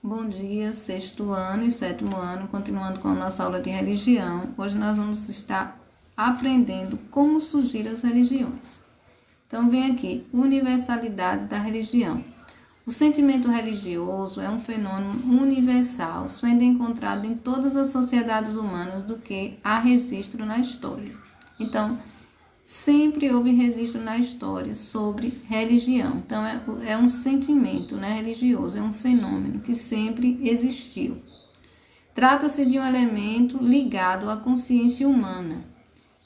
Bom dia, sexto ano e sétimo ano, continuando com a nossa aula de religião. Hoje nós vamos estar aprendendo como surgiram as religiões. Então, vem aqui, universalidade da religião. O sentimento religioso é um fenômeno universal, sendo encontrado em todas as sociedades humanas do que há registro na história. Então, sempre houve registro na história sobre religião. Então, é um sentimento, né, religioso, é um fenômeno que sempre existiu. Trata-se de um elemento ligado à consciência humana,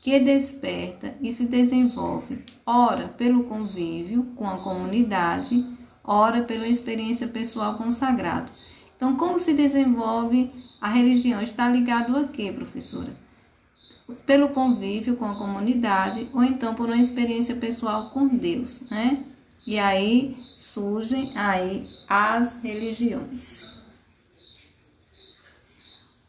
que desperta e se desenvolve, ora pelo convívio com a comunidade, ora pela experiência pessoal com o sagrado. Então, como se desenvolve a religião? Está ligado a quê, professora? Pelo convívio com a comunidade ou então por uma experiência pessoal com Deus, né? E aí surgem as religiões.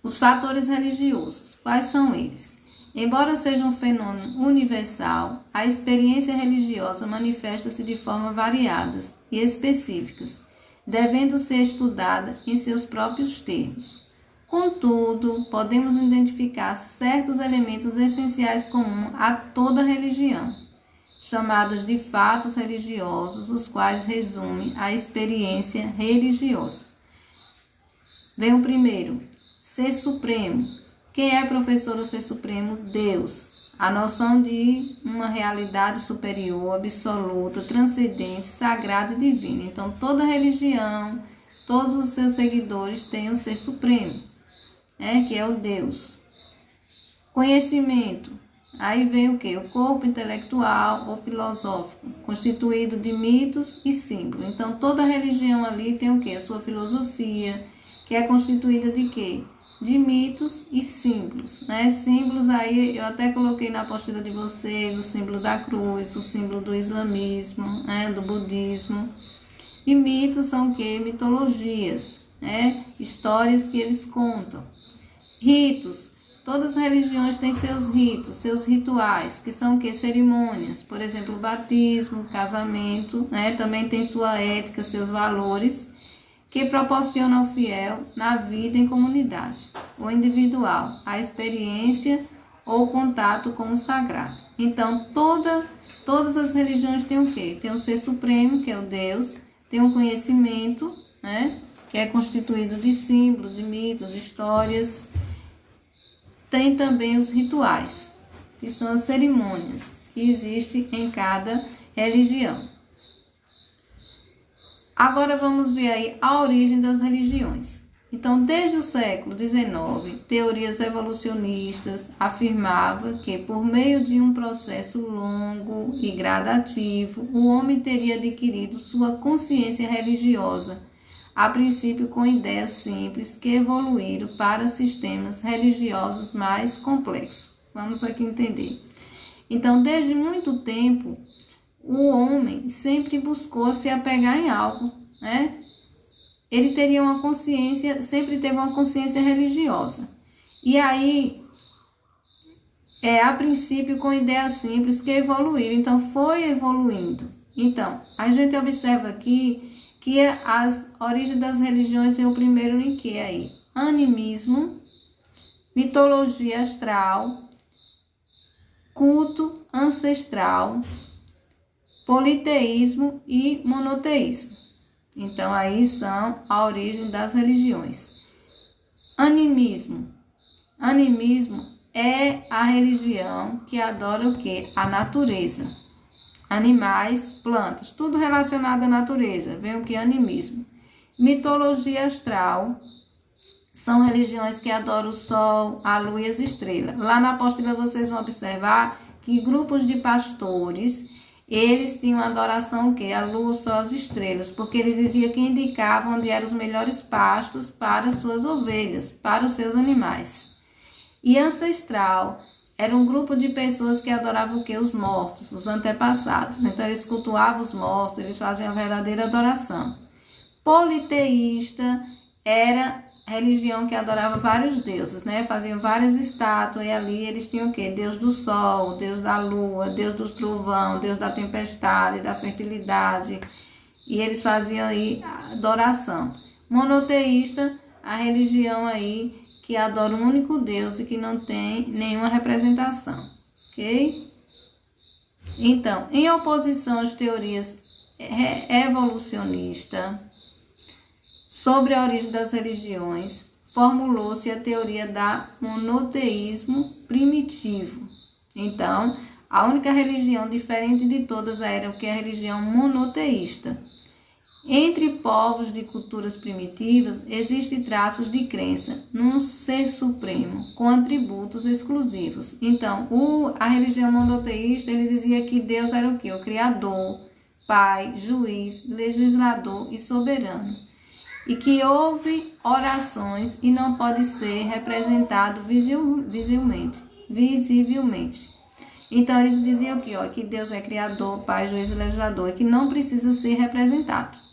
Os fatores religiosos, quais são eles? Embora seja um fenômeno universal, a experiência religiosa manifesta-se de formas variadas e específicas, devendo ser estudada em seus próprios termos. Contudo, podemos identificar certos elementos essenciais comuns a toda religião, chamados de fatos religiosos, os quais resumem a experiência religiosa. Vem o primeiro, ser supremo. Quem é, professor, o ser supremo? Deus. A noção de uma realidade superior, absoluta, transcendente, sagrada e divina. Então, toda religião, todos os seus seguidores têm o ser supremo, que é o Deus. Conhecimento. Aí vem o quê? O corpo intelectual ou filosófico, constituído de mitos e símbolos. Então, toda religião ali tem o quê? A sua filosofia, que é constituída de quê? De mitos e símbolos, né? Símbolos aí, eu até coloquei na apostila de vocês, o símbolo da cruz, o símbolo do islamismo, né? Do budismo. E mitos são o quê? Mitologias, né? Histórias que eles contam. Ritos. Todas as religiões têm seus ritos, seus rituais, que são o quê? Cerimônias. Por exemplo, o batismo, o casamento, né? Também tem sua ética, seus valores, que proporciona ao fiel na vida em comunidade ou individual a experiência ou contato com o sagrado. Então, todas as religiões têm o quê? Tem o ser supremo, que é o Deus, tem um conhecimento, né, que é constituído de símbolos, de mitos, de histórias. Tem também os rituais, que são as cerimônias que existem em cada religião. Agora vamos ver aí a origem das religiões. Então, desde o século XIX, teorias evolucionistas afirmavam que, por meio de um processo longo e gradativo, o homem teria adquirido sua consciência religiosa, a princípio com ideias simples que evoluíram para sistemas religiosos mais complexos. Vamos aqui entender. Então, desde muito tempo, o homem sempre buscou se apegar em algo, né? Ele teria uma consciência, sempre teve uma consciência religiosa. E aí, a princípio com ideias simples que evoluíram, então foi evoluindo. Então, a gente observa aqui que as origens das religiões é o primeiro em que aí? Animismo, mitologia astral, culto ancestral, politeísmo e monoteísmo. Então, aí são a origem das religiões. Animismo. Animismo é a religião que adora o quê? A natureza. Animais, plantas, tudo relacionado à natureza. Vem o que? Animismo. Mitologia astral. São religiões que adoram o sol, a lua e as estrelas. Lá na apostila vocês vão observar que grupos de pastores, eles tinham adoração o quê? A lua, o sol, as estrelas, porque eles diziam que indicavam onde eram os melhores pastos para suas ovelhas, para os seus animais. E ancestral era um grupo de pessoas que adoravam o quê? Os mortos, os antepassados. Então eles cultuavam os mortos, eles faziam a verdadeira adoração. Politeísta era religião que adorava vários deuses, né? Faziam várias estátuas e ali eles tinham o quê? Deus do sol, Deus da lua, Deus do trovão, Deus da tempestade, da fertilidade. E eles faziam aí adoração. Monoteísta, a religião aí que adora um único Deus e que não tem nenhuma representação, ok? Então, em oposição às teorias evolucionistas sobre a origem das religiões, formulou-se a teoria da monoteísmo primitivo. Então, a única religião diferente de todas era o que é a religião monoteísta. Entre povos de culturas primitivas, existem traços de crença num ser supremo, com atributos exclusivos. Então, a religião monoteísta, ele dizia que Deus era o quê? O Criador, Pai, Juiz, Legislador e Soberano. E que houve orações e não pode ser representado visivelmente. Então, eles diziam que Deus é Criador, Pai, Juiz e Legislador, e que não precisa ser representado.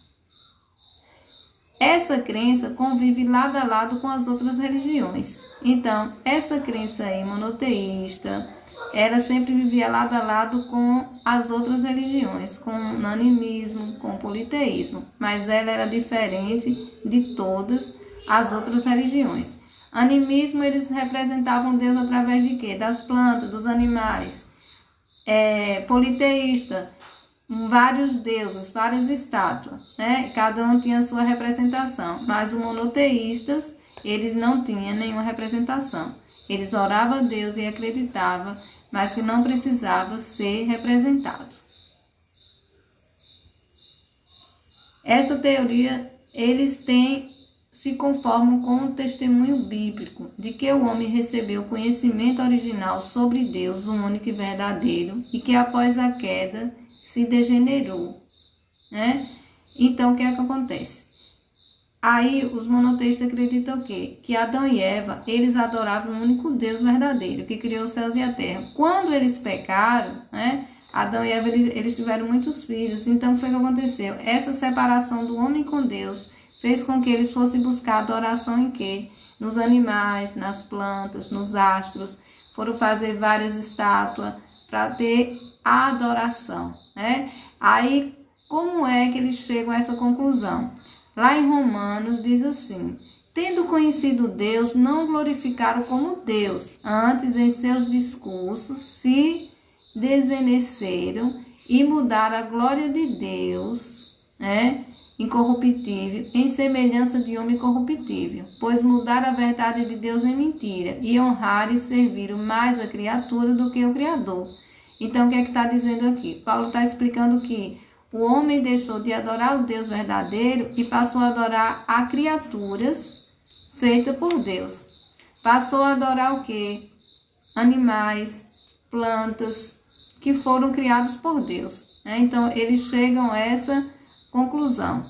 Essa crença convive lado a lado com as outras religiões. Então, essa crença aí monoteísta, ela sempre vivia lado a lado com as outras religiões, com o animismo, com o politeísmo, mas ela era diferente de todas as outras religiões. Animismo, eles representavam Deus através de quê? Das plantas, dos animais. Politeísta, vários deuses, várias estátuas, né? Cada um tinha a sua representação, mas os monoteístas, eles não tinham nenhuma representação. Eles oravam a Deus e acreditavam, mas que não precisava ser representado. Essa teoria, eles se conformam com o testemunho bíblico de que o homem recebeu conhecimento original sobre Deus, o único e verdadeiro, e que após a queda se degenerou, né? Então, o que é que acontece? Aí, os monoteístas acreditam o quê? Que Adão e Eva, eles adoravam o único Deus verdadeiro, que criou os céus e a terra. Quando eles pecaram, né? Adão e Eva, eles tiveram muitos filhos. Então, o que foi que aconteceu? Essa separação do homem com Deus fez com que eles fossem buscar adoração em quê? Nos animais, nas plantas, nos astros. Foram fazer várias estátuas para ter a adoração, né? Aí, como é que eles chegam a essa conclusão? Lá em Romanos diz assim: tendo conhecido Deus, não glorificaram como Deus, antes em seus discursos se desvaneceram e mudaram a glória de Deus, né, incorruptível, em semelhança de homem corruptível, pois mudaram a verdade de Deus em mentira, e honraram e serviram mais a criatura do que o Criador. Então, o que é que está dizendo aqui? Paulo está explicando que o homem deixou de adorar o Deus verdadeiro e passou a adorar a criaturas feitas por Deus. Passou a adorar o quê? Animais, plantas, que foram criados por Deus, né? Então, eles chegam a essa conclusão.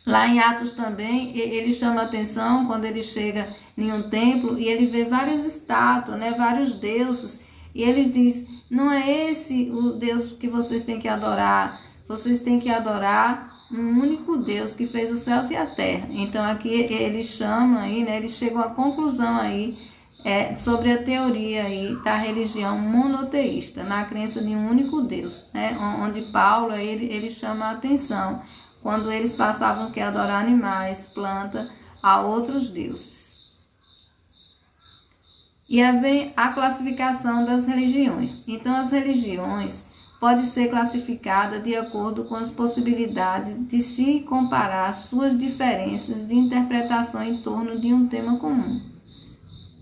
Lá em Atos também, ele chama a atenção quando ele chega em um templo e ele vê várias estátuas, né? Vários deuses. E ele diz, não é esse o Deus que vocês têm que adorar. Vocês têm que adorar um único Deus que fez os céus e a terra. Então aqui ele chama aí, né? Ele chega a uma conclusão aí sobre a teoria aí da religião monoteísta, na crença de um único Deus, né? Onde Paulo ele chama a atenção quando eles passavam a adorar animais, plantas, a outros deuses. E aí vem a classificação das religiões. Então, as religiões podem ser classificadas de acordo com as possibilidades de se comparar suas diferenças de interpretação em torno de um tema comum.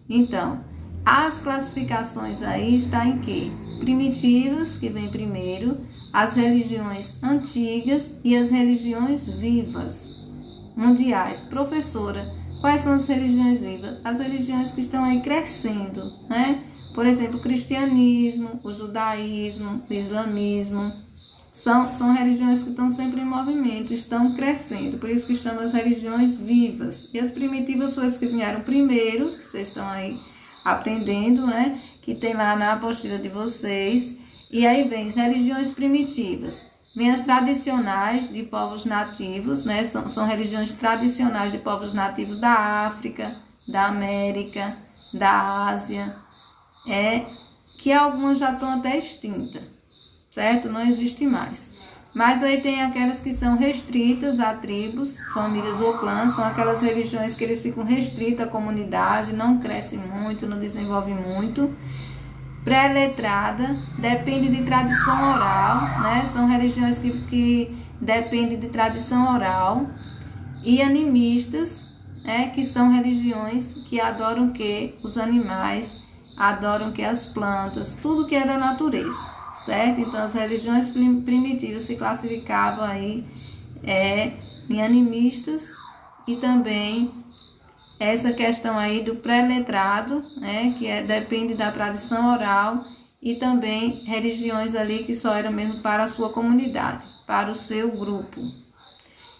Então, as classificações aí estão em quê? Primitivas, que vem primeiro, as religiões antigas e as religiões vivas, mundiais. Professora, quais são as religiões vivas? As religiões que estão aí crescendo, né? Por exemplo, o cristianismo, o judaísmo, o islamismo, são religiões que estão sempre em movimento, estão crescendo, por isso que chamam as religiões vivas. E as primitivas são as que vieram primeiro, que vocês estão aí aprendendo, né? Que tem lá na apostila de vocês. E aí vem as religiões primitivas. Vem as tradicionais de povos nativos, né? São religiões tradicionais de povos nativos da África, da América, da Ásia, que algumas já estão até extintas, certo? Não existe mais. Mas aí tem aquelas que são restritas a tribos, famílias ou clãs, são aquelas religiões que eles ficam restritos à comunidade, não crescem muito, não desenvolvem muito. Pré-letrada, depende de tradição oral, né? São religiões que dependem de tradição oral. E animistas, que são religiões que adoram que os animais, adoram que as plantas, tudo que é da natureza, certo? Então as religiões primitivas se classificavam aí em animistas, e também essa questão aí do pré-letrado, que depende da tradição oral, e também religiões ali que só eram mesmo para a sua comunidade, para o seu grupo.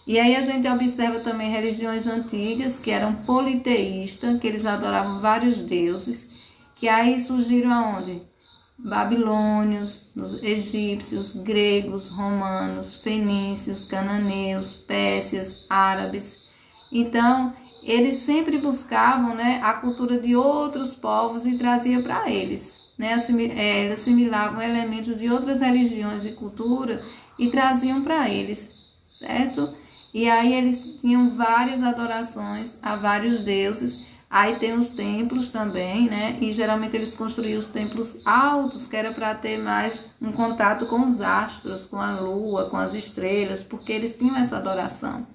E aí a gente observa também religiões antigas que eram politeístas, que eles adoravam vários deuses, que aí surgiram aonde? Babilônios, egípcios, gregos, romanos, fenícios, cananeus, pérsicos, árabes. Então, eles sempre buscavam, a cultura de outros povos e traziam para eles. Eles assimilavam elementos de outras religiões e cultura e traziam para eles, certo? E aí eles tinham várias adorações a vários deuses. Aí tem os templos também, E geralmente eles construíam os templos altos, que era para ter mais um contato com os astros, com a lua, com as estrelas, porque eles tinham essa adoração.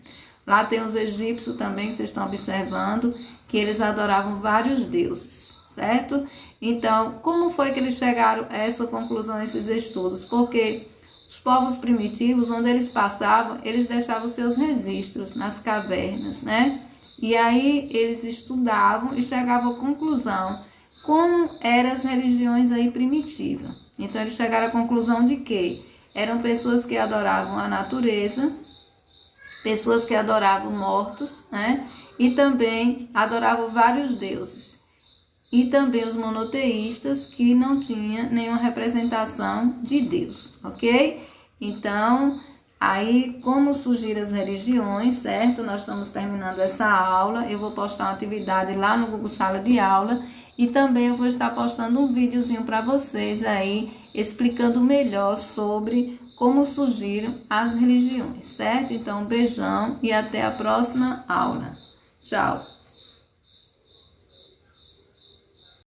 Lá tem os egípcios também, que vocês estão observando, que eles adoravam vários deuses, certo? Então, como foi que eles chegaram a essa conclusão, esses estudos? Porque os povos primitivos, onde eles passavam, eles deixavam seus registros nas cavernas, E aí eles estudavam e chegavam à conclusão como eram as religiões aí primitivas. Então eles chegaram à conclusão de que eram pessoas que adoravam a natureza, pessoas que adoravam mortos, E também adoravam vários deuses. E também os monoteístas, que não tinham nenhuma representação de Deus, ok? Então, aí como surgiram as religiões, certo? Nós estamos terminando essa aula, eu vou postar uma atividade lá no Google Sala de Aula, e também eu vou estar postando um videozinho para vocês aí, explicando melhor sobre como surgiram as religiões, certo? Então, um beijão e até a próxima aula. Tchau!